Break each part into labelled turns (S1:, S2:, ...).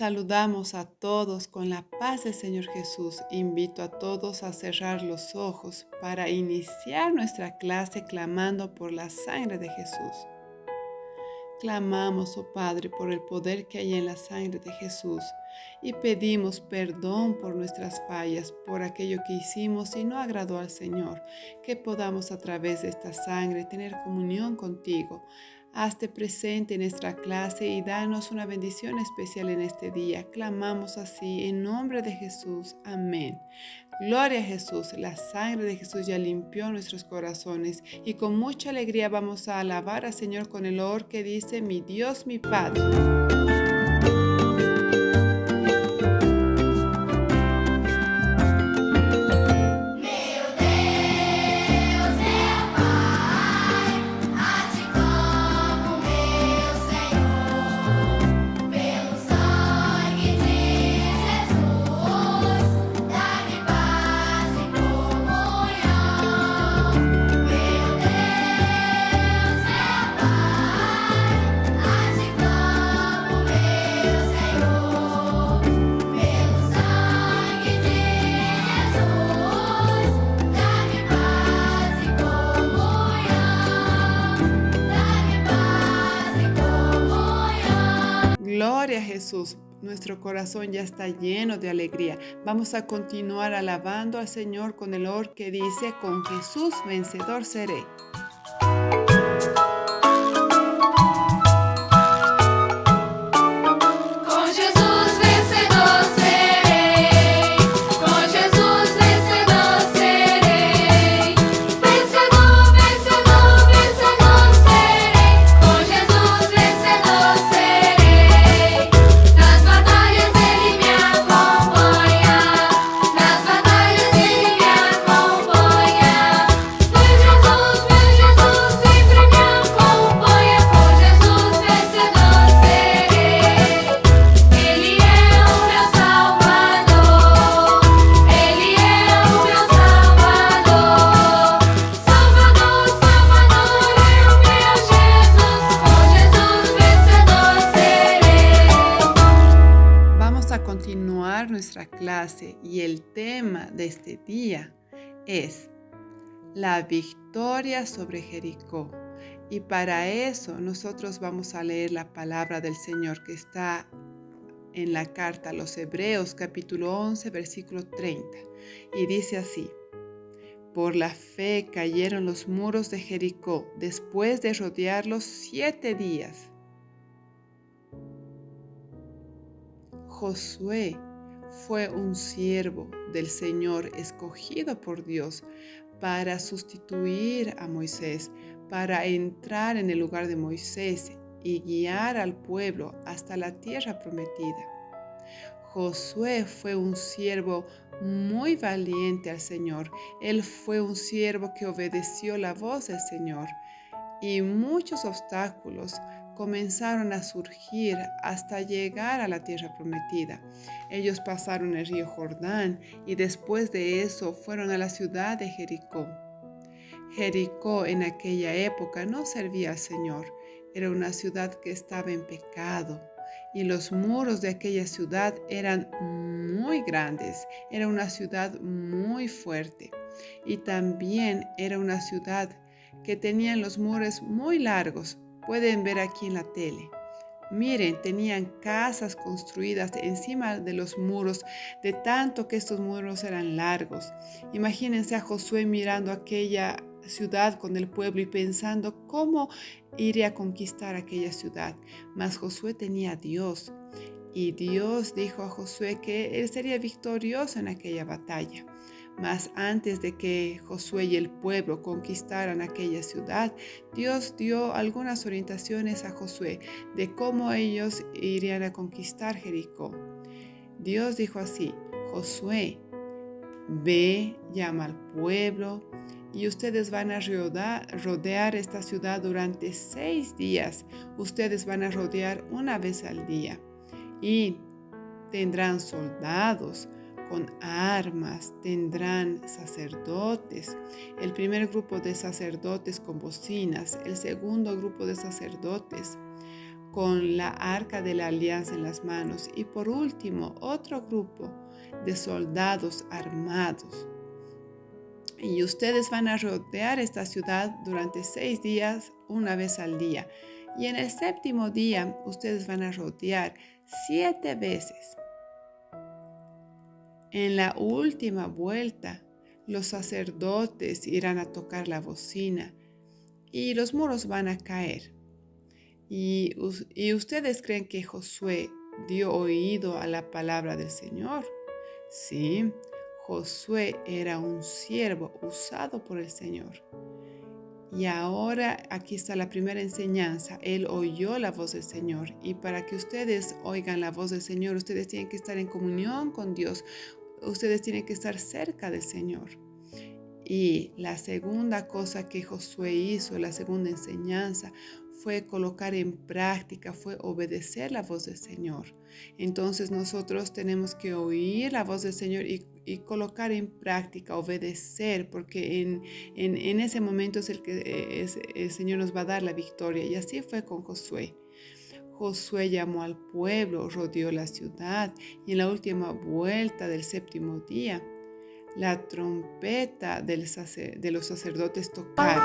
S1: Saludamos a todos con la paz del Señor Jesús. Invito a todos a cerrar los ojos para iniciar nuestra clase clamando por la sangre de Jesús. Clamamos, oh Padre, por el poder que hay en la sangre de Jesús y pedimos perdón por nuestras fallas, por aquello que hicimos y no agradó al Señor, que podamos a través de esta sangre tener comunión contigo. Hazte presente en nuestra clase y danos una bendición especial en este día. Clamamos así en nombre de Jesús. Amén. Gloria a Jesús. La sangre de Jesús ya limpió nuestros corazones y con mucha alegría vamos a alabar al Señor con el loor que dice: mi Dios, mi Padre. Gloria a Jesús. Nuestro corazón ya está lleno de alegría. Vamos a continuar alabando al Señor con el loor que dice: con Jesús vencedor seré. Nuestra clase y el tema de este día es la victoria sobre Jericó, y para eso nosotros vamos a leer la palabra del Señor que está en la carta a los Hebreos capítulo 11 versículo 30, y dice así: por la fe cayeron los muros de Jericó después de rodearlos 7 días. Josué fue un siervo del Señor escogido por Dios para sustituir a Moisés, para entrar en el lugar de Moisés y guiar al pueblo hasta la tierra prometida. Josué fue un siervo muy valiente al Señor. Él fue un siervo que obedeció la voz del Señor, y muchos obstáculos comenzaron a surgir hasta llegar a la tierra prometida. Ellos pasaron el río Jordán y después de eso fueron a la ciudad de Jericó. Jericó en aquella época no servía al Señor. Era una ciudad que estaba en pecado y los muros de aquella ciudad eran muy grandes. Era una ciudad muy fuerte y también era una ciudad que tenían los muros muy largos. Pueden ver aquí en la tele. Miren, tenían casas construidas encima de los muros, de tanto que estos muros eran largos. Imagínense a Josué mirando aquella ciudad con el pueblo y pensando cómo iría a conquistar aquella ciudad. Mas Josué tenía a Dios, y Dios dijo a Josué que él sería victorioso en aquella batalla. Mas antes de que Josué y el pueblo conquistaran aquella ciudad, Dios dio algunas orientaciones a Josué de cómo ellos irían a conquistar Jericó. Dios dijo así: Josué, ve, llama al pueblo y ustedes van a rodear esta ciudad durante 6 días. Ustedes van a rodear una vez al día y tendrán soldados con armas, tendrán sacerdotes. El primer grupo de sacerdotes con bocinas, el segundo grupo de sacerdotes con la arca de la alianza en las manos. Y por último, otro grupo de soldados armados. Y ustedes van a rodear esta ciudad durante 6 días, una vez al día. Y en el séptimo día, ustedes van a rodear 7 veces. En la última vuelta, los sacerdotes irán a tocar la bocina y los muros van a caer. ¿Y ustedes creen que Josué dio oído a la palabra del Señor? Sí, Josué era un siervo usado por el Señor. Y ahora aquí está la primera enseñanza. Él oyó la voz del Señor. Y para que ustedes oigan la voz del Señor, ustedes tienen que estar en comunión con Dios. Ustedes tienen que estar cerca del Señor. Y la segunda cosa que Josué hizo, la segunda enseñanza, fue colocar en práctica, fue obedecer la voz del Señor. Entonces nosotros tenemos que oír la voz del Señor y colocar en práctica, obedecer, porque en ese momento es el que el Señor nos va a dar la victoria. Y así fue con Josué. Josué llamó al pueblo, rodeó la ciudad y en la última vuelta del séptimo día, la trompeta de los sacerdotes tocaron.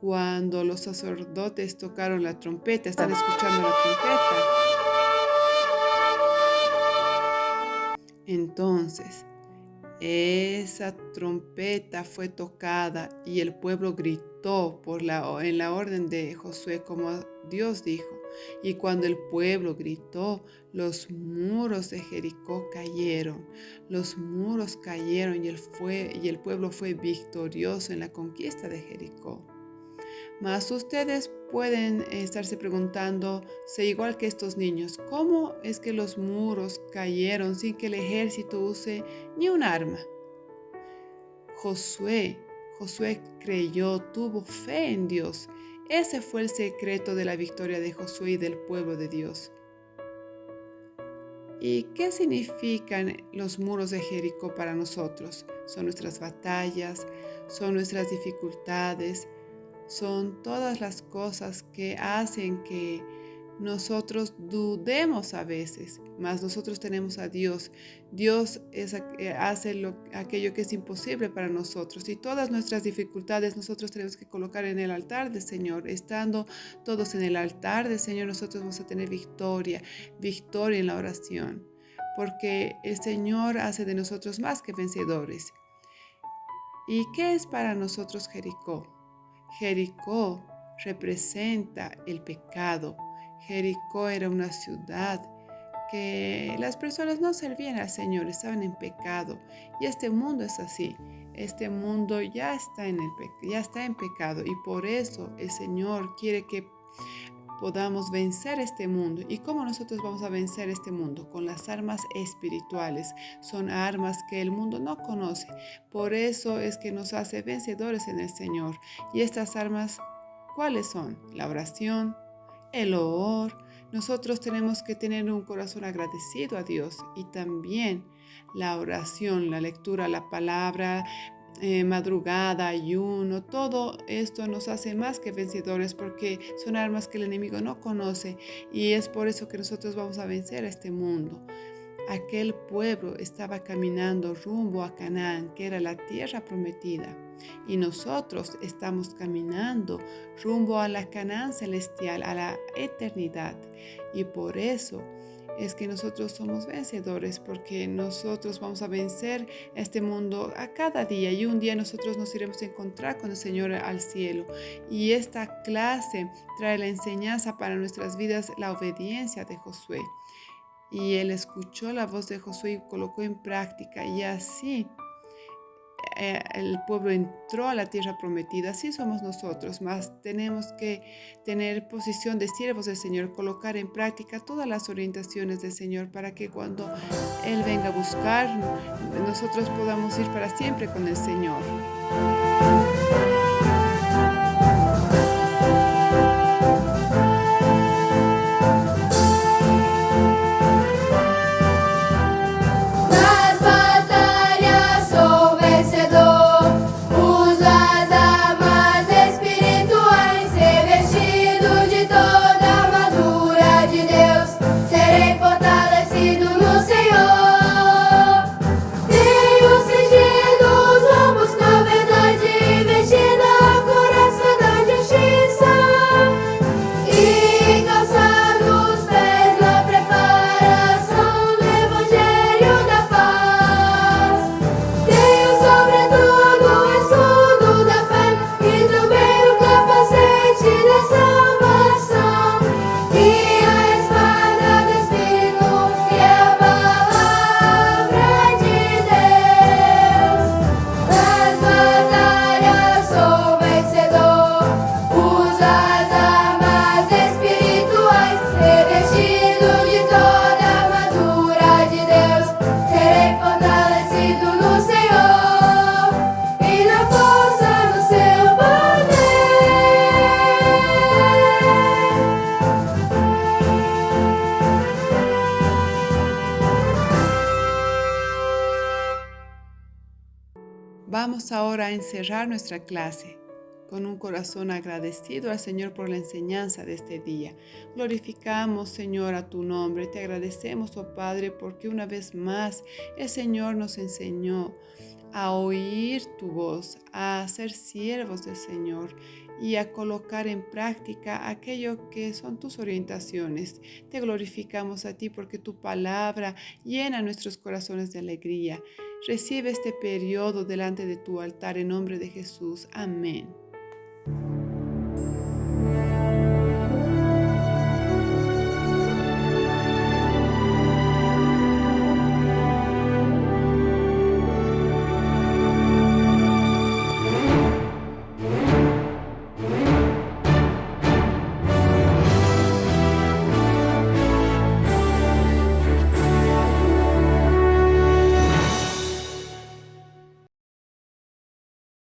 S1: Cuando los sacerdotes tocaron la trompeta, ¿están escuchando la trompeta? Entonces, esa trompeta fue tocada y el pueblo gritó en la orden de Josué, como Dios dijo. Y cuando el pueblo gritó, los muros de Jericó cayeron. Los muros cayeron y el pueblo fue victorioso en la conquista de Jericó. Mas ustedes pueden estarse preguntando, igual que estos niños, ¿cómo es que los muros cayeron sin que el ejército use ni un arma? Josué creyó, tuvo fe en Dios. Ese fue el secreto de la victoria de Josué y del pueblo de Dios. ¿Y qué significan los muros de Jericó para nosotros? Son nuestras batallas, son nuestras dificultades, son todas las cosas que hacen que nosotros dudemos a veces, mas nosotros tenemos a Dios. Dios hace aquello que es imposible para nosotros, y todas nuestras dificultades nosotros tenemos que colocar en el altar del Señor. Estando todos en el altar del Señor, nosotros vamos a tener victoria en la oración, porque el Señor hace de nosotros más que vencedores. ¿Y qué es para nosotros Jericó? Jericó representa el pecado. Jericó era una ciudad que las personas no servían al Señor, estaban en pecado. Y este mundo es así. Este mundo ya está en pecado, y por eso el Señor quiere que podamos vencer este mundo. ¿Y cómo nosotros vamos a vencer este mundo? Con las armas espirituales. Son armas que el mundo no conoce. Por eso es que nos hace vencedores en el Señor. Y estas armas, ¿cuáles son? La oración, el oor. Nosotros tenemos que tener un corazón agradecido a Dios, y también la oración, la lectura, la palabra, madrugada, ayuno. Todo esto nos hace más que vencedores, porque son armas que el enemigo no conoce, y es por eso que nosotros vamos a vencer a este mundo. Aquel pueblo estaba caminando rumbo a Canaán, que era la tierra prometida, y nosotros estamos caminando rumbo a la Canaán celestial, a la eternidad. Y por eso es que nosotros somos vencedores, porque nosotros vamos a vencer este mundo a cada día, y un día nosotros nos iremos a encontrar con el Señor al cielo. Y esta clase trae la enseñanza para nuestras vidas, la obediencia de Josué. Y él escuchó la voz de Josué y colocó en práctica, y así el pueblo entró a la tierra prometida. Así somos nosotros, mas tenemos que tener posición de siervos del Señor, colocar en práctica todas las orientaciones del Señor, para que cuando Él venga a buscarnos, nosotros podamos ir para siempre con el Señor.
S2: Usa as armas espirituais.
S1: Vamos ahora a encerrar nuestra clase con un corazón agradecido al Señor por la enseñanza de este día. Glorificamos, Señor, a tu nombre. Te agradecemos, oh Padre, porque una vez más el Señor nos enseñó a oír tu voz, a ser siervos del Señor y a colocar en práctica aquello que son tus orientaciones. Te glorificamos a ti porque tu palabra llena nuestros corazones de alegría. Recibe este periodo delante de tu altar en nombre de Jesús. Amén.